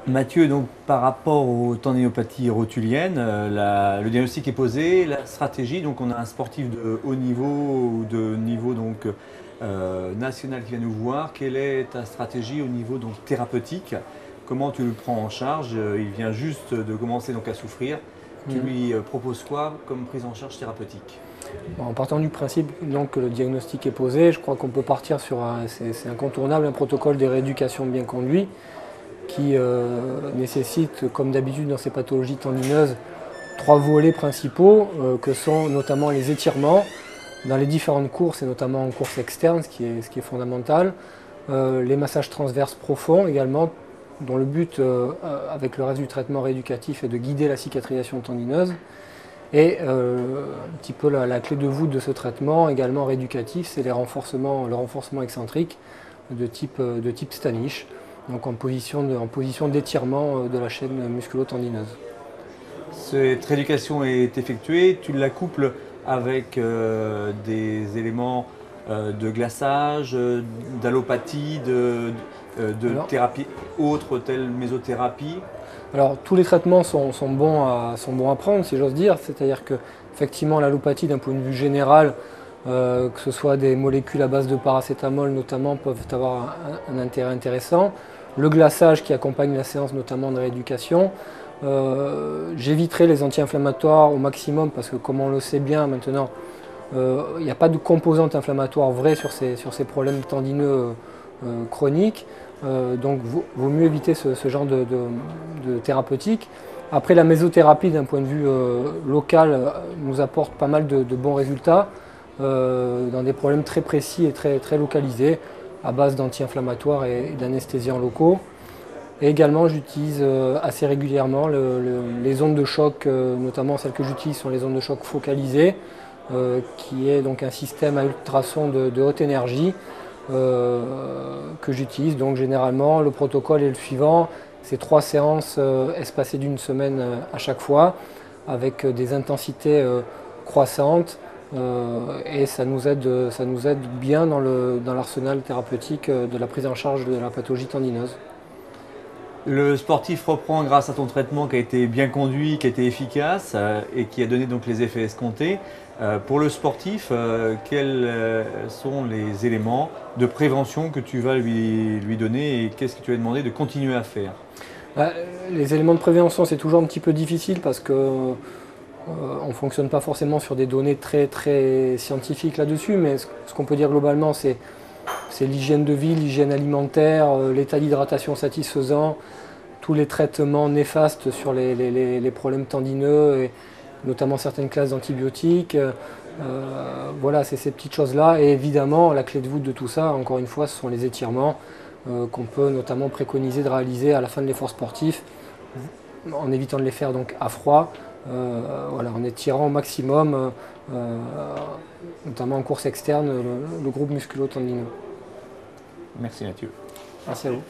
Mathieu, donc par rapport aux tendinopathie rotulienne, le diagnostic est posé, la stratégie, donc on a un sportif de haut niveau ou de niveau donc national qui vient nous voir. Quelle est ta stratégie au niveau donc thérapeutique? Comment tu le prends en charge? Il vient juste de commencer donc à souffrir. Tu lui proposes quoi comme prise en charge thérapeutique? Bon, en partant du principe donc, que le diagnostic est posé, je crois qu'on peut partir sur c'est incontournable, un protocole de rééducation bien conduit qui nécessite, comme d'habitude dans ces pathologies tendineuses, trois volets principaux que sont notamment les étirements dans les différentes courses et notamment en course externe, ce qui est fondamental, les massages transverses profonds également, dont le but avec le reste du traitement rééducatif est de guider la cicatrisation tendineuse. Et un petit peu la clé de voûte de ce traitement également rééducatif, c'est le renforcement excentrique de type Stanish, donc en position d'étirement de la chaîne musculo-tendineuse. Cette rééducation est effectuée, tu la couples avec des éléments de glaçage, d'allopathie, de Alors, thérapie autre telle mésothérapie. alors, tous les traitements sont bons à prendre, si j'ose dire, c'est-à-dire que effectivement l'allopathie d'un point de vue général, que ce soit des molécules à base de paracétamol notamment, peuvent avoir un intérêt intéressant. Le glaçage qui accompagne la séance notamment de rééducation. J'éviterai les anti-inflammatoires au maximum parce que comme on le sait bien maintenant, il n'y a pas de composante inflammatoire vraie sur ces problèmes tendineux chroniques. Donc vaut mieux éviter ce genre de thérapeutique. Après la mésothérapie d'un point de vue local nous apporte pas mal de bons résultats dans des problèmes très précis et très localisés à base d'anti-inflammatoires et d'anesthésiants locaux. Et également, j'utilise assez régulièrement les ondes de choc, notamment celles que j'utilise sont les ondes de choc focalisées, qui est donc un système à ultrasons de haute énergie que j'utilise. Donc généralement, le protocole est le suivant, c'est 3 séances espacées d'une semaine à chaque fois, avec des intensités croissantes, et ça nous aide bien dans l'arsenal thérapeutique de la prise en charge de la pathologie tendineuse. Le sportif reprend grâce à ton traitement qui a été bien conduit, qui a été efficace et qui a donné donc les effets escomptés. Pour le sportif, quels sont les éléments de prévention que tu vas lui donner et qu'est-ce que tu vas demander de continuer à faire? Bah, les éléments de prévention, c'est toujours un petit peu difficile parce que on ne fonctionne pas forcément sur des données très scientifiques là-dessus, mais ce qu'on peut dire globalement, c'est l'hygiène de vie, l'hygiène alimentaire, l'état d'hydratation satisfaisant, tous les traitements néfastes sur les problèmes tendineux, et notamment certaines classes d'antibiotiques. Voilà, c'est ces petites choses-là. Et évidemment, la clé de voûte de tout ça, encore une fois, ce sont les étirements qu'on peut notamment préconiser de réaliser à la fin de l'effort sportif, en évitant de les faire donc à froid, voilà, en étirant au maximum, notamment en course externe, le groupe musculo-tendineux. Merci Mathieu. Merci à vous.